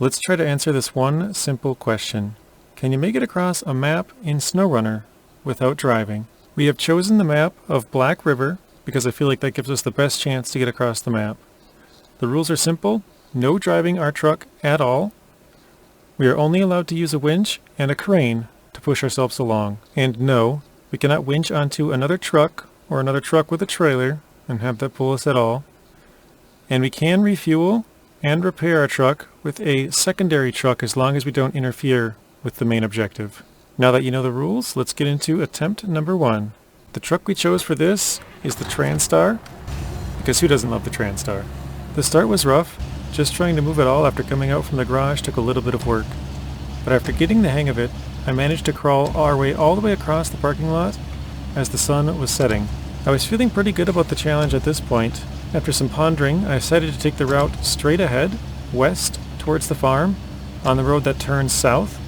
Let's try to answer this one simple question. Can you make it across a map in SnowRunner without driving? We have chosen the map of Black River because I feel like that gives us the best chance to get across the map. The rules are simple: no driving our truck at all. We are only allowed to use a winch and a crane to push ourselves along. And no, we cannot winch onto another truck or another truck with a trailer and have that pull us at all. And we can refuel and repair our truck with a secondary truck as long as we don't interfere with the main objective. Now that you know the rules, let's get into attempt number 1. The truck we chose for this is the TranStar, because who doesn't love the TranStar? The start was rough. Just trying to move it all after coming out from the garage took a little bit of work. But after getting the hang of it, I managed to crawl our way all the way across the parking lot as the sun was setting. I was feeling pretty good about the challenge at this point. After some pondering, I decided to take the route straight ahead, west, towards the farm, on the road that turns south,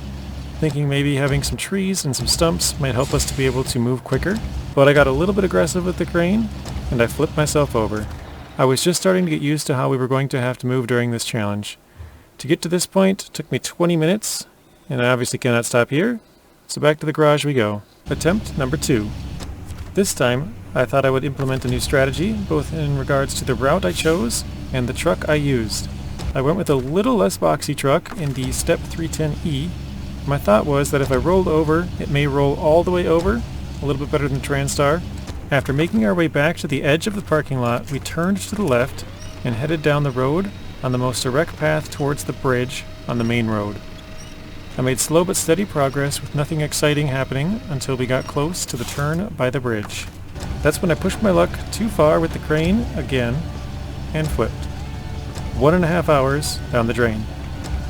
thinking maybe having some trees and some stumps might help us to be able to move quicker. But I got a little bit aggressive with the crane, and I flipped myself over. I was just starting to get used to how we were going to have to move during this challenge. To get to this point took me 20 minutes, and I obviously cannot stop here, so back to the garage we go. Attempt number 2. This time, I thought I would implement a new strategy, both in regards to the route I chose and the truck I used. I went with a little less boxy truck in the Step 310E. My thought was that if I rolled over, it may roll all the way over, a little bit better than TranStar. After making our way back to the edge of the parking lot, we turned to the left and headed down the road on the most direct path towards the bridge on the main road. I made slow but steady progress with nothing exciting happening until we got close to the turn by the bridge. That's when I pushed my luck too far with the crane again and flipped. 1.5 hours down the drain.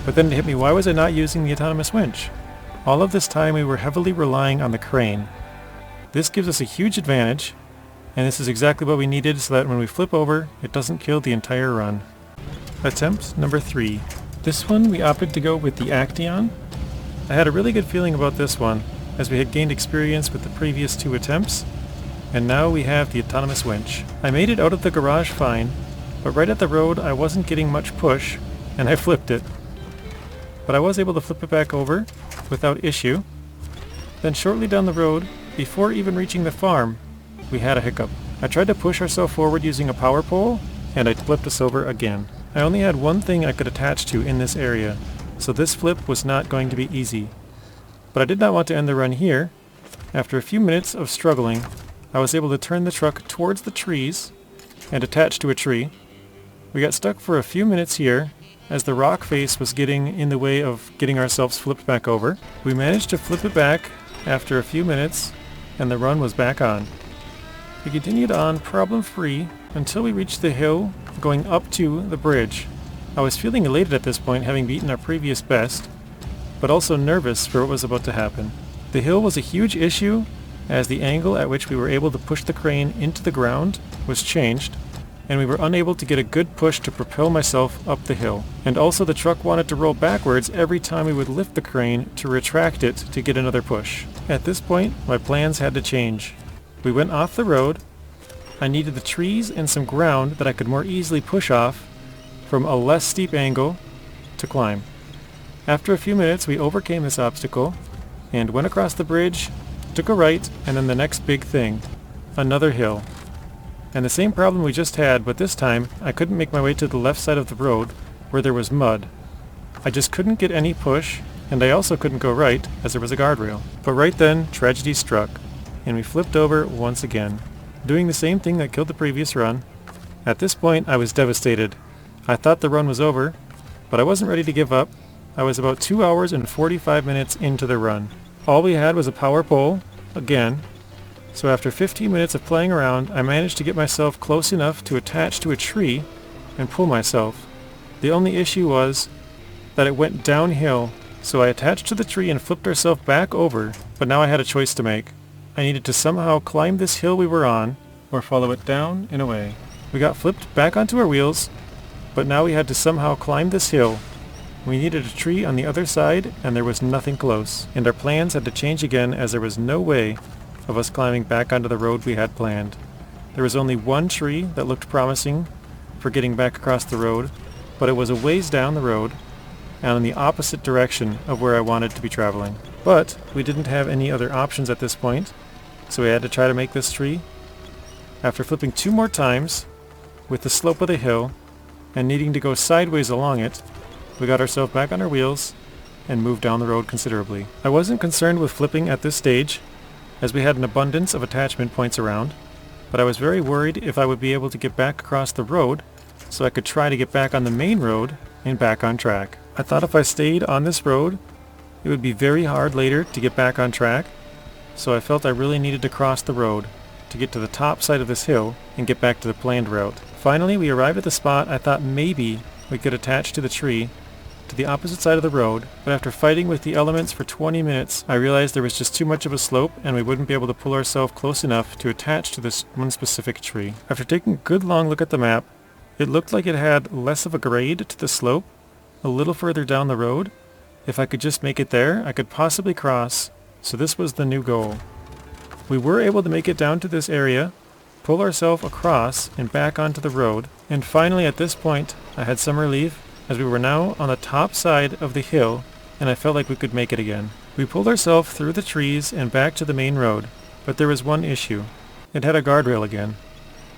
But then it hit me, why was I not using the autonomous winch? All of this time we were heavily relying on the crane. This gives us a huge advantage, and this is exactly what we needed so that when we flip over, it doesn't kill the entire run. Attempt number 3. This one we opted to go with the Action. I had a really good feeling about this one, as we had gained experience with the previous 2 attempts, and now we have the autonomous winch. I made it out of the garage fine, but right at the road I wasn't getting much push, and I flipped it. But I was able to flip it back over without issue. Then shortly down the road, before even reaching the farm, we had a hiccup. I tried to push ourselves forward using a power pole, and I flipped us over again. I only had one thing I could attach to in this area, so this flip was not going to be easy. But I did not want to end the run here. After a few minutes of struggling, I was able to turn the truck towards the trees and attach to a tree. We got stuck for a few minutes here as the rock face was getting in the way of getting ourselves flipped back over. We managed to flip it back after a few minutes, and the run was back on. We continued on problem-free until we reached the hill going up to the bridge. I was feeling elated at this point, having beaten our previous best, but also nervous for what was about to happen. The hill was a huge issue, as the angle at which we were able to push the crane into the ground was changed, and we were unable to get a good push to propel myself up the hill. And also the truck wanted to roll backwards every time we would lift the crane to retract it to get another push. At this point, my plans had to change. We went off the road. I needed the trees and some ground that I could more easily push off from a less steep angle to climb. After a few minutes, we overcame this obstacle and went across the bridge, took a right, and then the next big thing, another hill. And the same problem we just had, but this time I couldn't make my way to the left side of the road where there was mud. I just couldn't get any push, and I also couldn't go right as there was a guardrail. But right then, tragedy struck, and we flipped over once again, doing the same thing that killed the previous run. At this point, I was devastated. I thought the run was over, but I wasn't ready to give up. I was about 2 hours and 45 minutes into the run. All we had was a power pole, again, so after 15 minutes of playing around, I managed to get myself close enough to attach to a tree and pull myself. The only issue was that it went downhill, so I attached to the tree and flipped ourselves back over, but now I had a choice to make. I needed to somehow climb this hill we were on, or follow it down and away. We got flipped back onto our wheels, but now we had to somehow climb this hill. We needed a tree on the other side, and there was nothing close, and our plans had to change again as there was no way of us climbing back onto the road we had planned. There was only one tree that looked promising for getting back across the road, but it was a ways down the road, and in the opposite direction of where I wanted to be traveling. But we didn't have any other options at this point, so we had to try to make this tree. After flipping 2 more times, with the slope of the hill, and needing to go sideways along it, we got ourselves back on our wheels and moved down the road considerably. I wasn't concerned with flipping at this stage, as we had an abundance of attachment points around, but I was very worried if I would be able to get back across the road, so I could try to get back on the main road and back on track. I thought if I stayed on this road, it would be very hard later to get back on track, so I felt I really needed to cross the road to get to the top side of this hill and get back to the planned route. Finally, we arrived at the spot I thought maybe we could attach to the tree to the opposite side of the road, but after fighting with the elements for 20 minutes, I realized there was just too much of a slope and we wouldn't be able to pull ourselves close enough to attach to this one specific tree. After taking a good long look at the map, it looked like it had less of a grade to the slope, a little further down the road. If I could just make it there, I could possibly cross, so this was the new goal. We were able to make it down to this area, pull ourselves across and back onto the road, and finally at this point I had some relief as we were now on the top side of the hill and I felt like we could make it again. We pulled ourselves through the trees and back to the main road, but there was one issue. It had a guardrail again.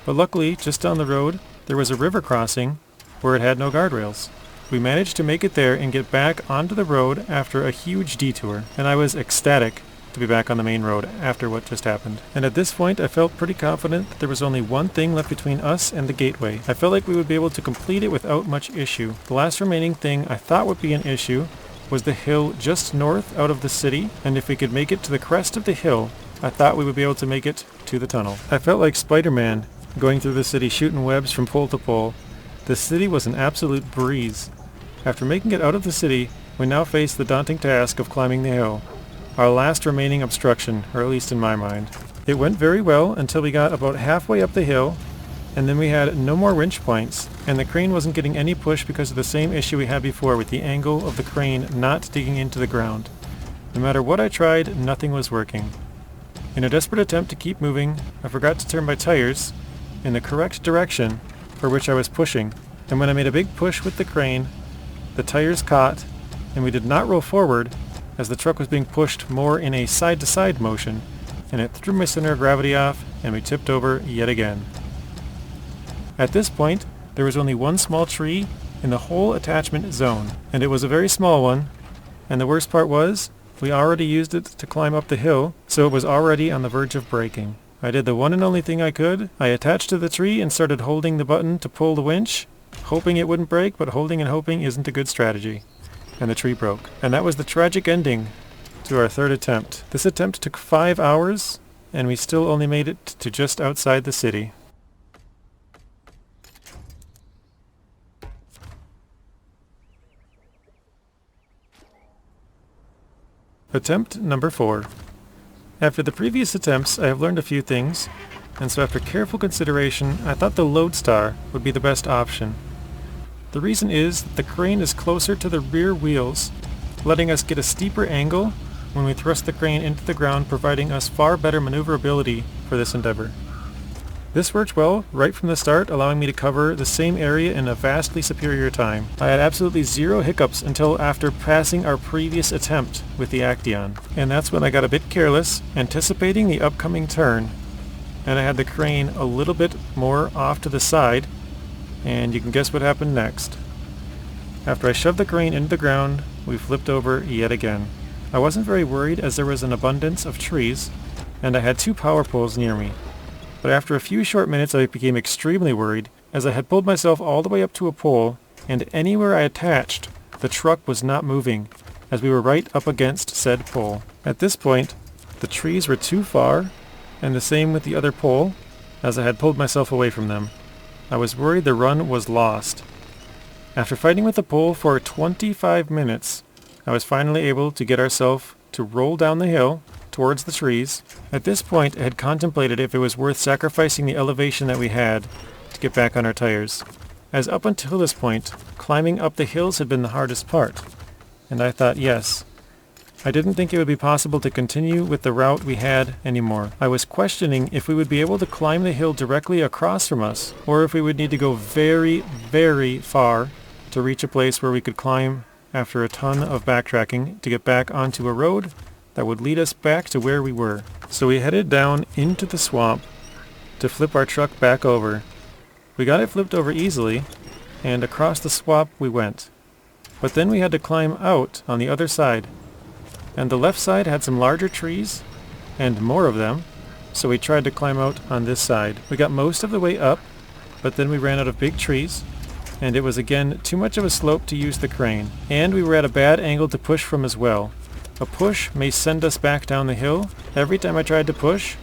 But luckily, just down the road, there was a river crossing where it had no guardrails. We managed to make it there and get back onto the road after a huge detour, and I was ecstatic to be back on the main road after what just happened. And at this point I felt pretty confident that there was only one thing left between us and the gateway. I felt like we would be able to complete it without much issue. The last remaining thing I thought would be an issue was the hill just north out of the city, and if we could make it to the crest of the hill, I thought we would be able to make it to the tunnel. I felt like Spider-Man going through the city shooting webs from pole to pole. The city was an absolute breeze. After making it out of the city, we now faced the daunting task of climbing the hill. Our last remaining obstruction, or at least in my mind. It went very well until we got about halfway up the hill, and then we had no more winch points, and the crane wasn't getting any push because of the same issue we had before with the angle of the crane not digging into the ground. No matter what I tried, nothing was working. In a desperate attempt to keep moving, I forgot to turn my tires in the correct direction for which I was pushing, and when I made a big push with the crane, the tires caught, and we did not roll forward, as the truck was being pushed more in a side-to-side motion, and it threw my center of gravity off, and we tipped over yet again. At this point, there was only one small tree in the whole attachment zone, and it was a very small one, and the worst part was, we already used it to climb up the hill, so it was already on the verge of breaking. I did the one and only thing I could. I attached to the tree and started holding the button to pull the winch, hoping it wouldn't break, but holding and hoping isn't a good strategy. And the tree broke. And that was the tragic ending to our third attempt. This attempt took 5 hours, and we still only made it to just outside the city. Attempt number 4. After the previous attempts, I have learned a few things, and so after careful consideration, I thought the Lodestar would be the best option. The reason is that the crane is closer to the rear wheels, letting us get a steeper angle when we thrust the crane into the ground, providing us far better maneuverability for this endeavor. This worked well right from the start, allowing me to cover the same area in a vastly superior time. I had absolutely zero hiccups until after passing our previous attempt with the Acteon, and that's when I got a bit careless, anticipating the upcoming turn, and I had the crane a little bit more off to the side, and you can guess what happened next. After I shoved the crane into the ground, we flipped over yet again. I wasn't very worried as there was an abundance of trees, and I had 2 power poles near me. But after a few short minutes I became extremely worried, as I had pulled myself all the way up to a pole, and anywhere I attached, the truck was not moving, as we were right up against said pole. At this point, the trees were too far, and the same with the other pole, as I had pulled myself away from them. I was worried the run was lost. After fighting with the pole for 25 minutes, I was finally able to get ourselves to roll down the hill towards the trees. At this point, I had contemplated if it was worth sacrificing the elevation that we had to get back on our tires, as up until this point, climbing up the hills had been the hardest part, and I thought yes. I didn't think it would be possible to continue with the route we had anymore. I was questioning if we would be able to climb the hill directly across from us, or if we would need to go very, very far to reach a place where we could climb after a ton of backtracking to get back onto a road that would lead us back to where we were. So we headed down into the swamp to flip our truck back over. We got it flipped over easily, and across the swamp we went. But then we had to climb out on the other side, and the left side had some larger trees, and more of them, so we tried to climb out on this side. We got most of the way up, but then we ran out of big trees, and it was again too much of a slope to use the crane, and we were at a bad angle to push from as well. A push may send us back down the hill. Every time I tried to push,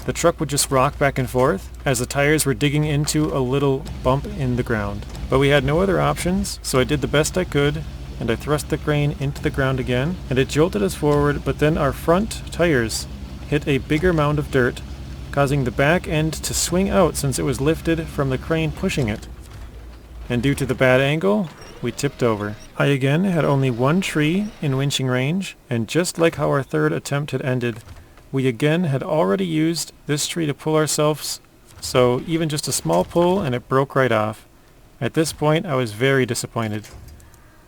the truck would just rock back and forth as the tires were digging into a little bump in the ground. But we had no other options, so I did the best I could, and I thrust the crane into the ground again, and it jolted us forward, but then our front tires hit a bigger mound of dirt, causing the back end to swing out since it was lifted from the crane pushing it. And due to the bad angle, we tipped over. I again had only one tree in winching range, and just like how our third attempt had ended, we again had already used this tree to pull ourselves, so even just a small pull and it broke right off. At this point I was very disappointed.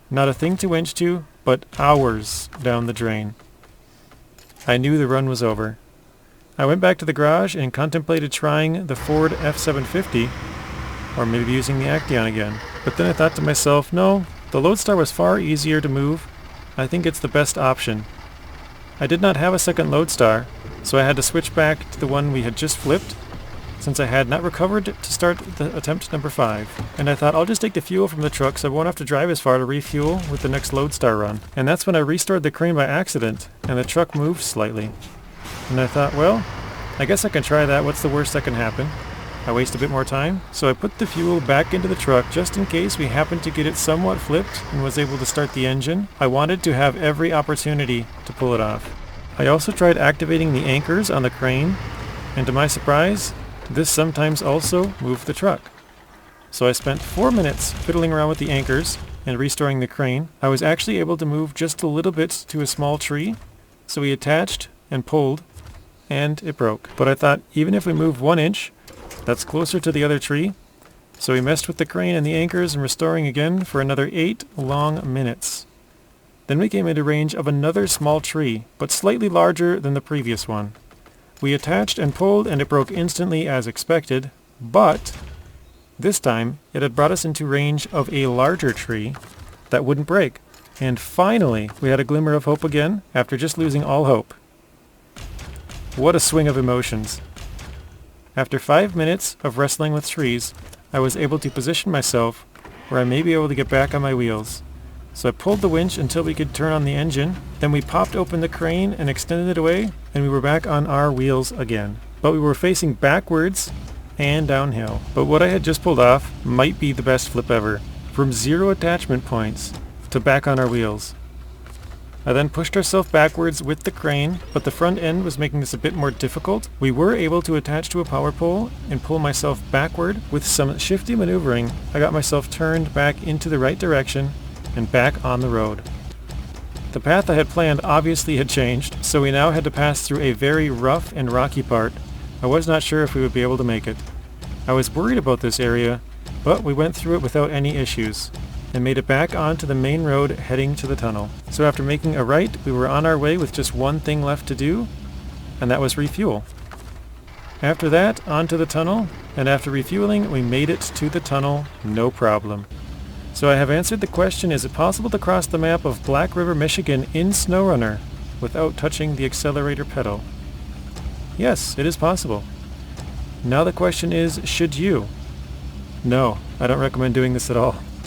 Not a thing to winch to, but hours down the drain. I knew the run was over. I went back to the garage and contemplated trying the Ford F750, or maybe using the Action again. But then I thought to myself, no, the Lodestar was far easier to move. I think it's the best option. I did not have a second Lodestar, so I had to switch back to the one we had just flipped, since I had not recovered to start the attempt number 5. And I thought I'll just take the fuel from the truck so I won't have to drive as far to refuel with the next Lodestar run. And that's when I restored the crane by accident, and the truck moved slightly. And I thought, well, I guess I can try that. What's the worst that can happen? I waste a bit more time, so I put the fuel back into the truck just in case we happened to get it somewhat flipped and was able to start the engine. I wanted to have every opportunity to pull it off. I also tried activating the anchors on the crane, and to my surprise, this sometimes also moved the truck. So I spent 4 minutes fiddling around with the anchors and restoring the crane. I was actually able to move just a little bit to a small tree, so we attached and pulled, and it broke. But I thought even if we move 1 inch, that's closer to the other tree, so we messed with the crane and the anchors and restoring again for another 8 long minutes. Then we came into range of another small tree, but slightly larger than the previous one. We attached and pulled and it broke instantly as expected, but this time it had brought us into range of a larger tree that wouldn't break. And finally we had a glimmer of hope again after just losing all hope. What a swing of emotions. After 5 minutes of wrestling with trees, I was able to position myself where I may be able to get back on my wheels. So I pulled the winch until we could turn on the engine, then we popped open the crane and extended it away, and we were back on our wheels again. But we were facing backwards and downhill. But what I had just pulled off might be the best flip ever. From 0 attachment points to back on our wheels. I then pushed ourselves backwards with the crane, but the front end was making this a bit more difficult. We were able to attach to a power pole and pull myself backward. With some shifty maneuvering, I got myself turned back into the right direction and back on the road. The path I had planned obviously had changed, so we now had to pass through a very rough and rocky part. I was not sure if we would be able to make it. I was worried about this area, but we went through it without any issues, and made it back onto the main road heading to the tunnel. So after making a right, we were on our way with just one thing left to do, and that was refuel. After that, onto the tunnel, and after refueling, we made it to the tunnel, no problem. So I have answered the question, is it possible to cross the map of Black River, Michigan in SnowRunner without touching the accelerator pedal? Yes, it is possible. Now the question is, should you? No, I don't recommend doing this at all.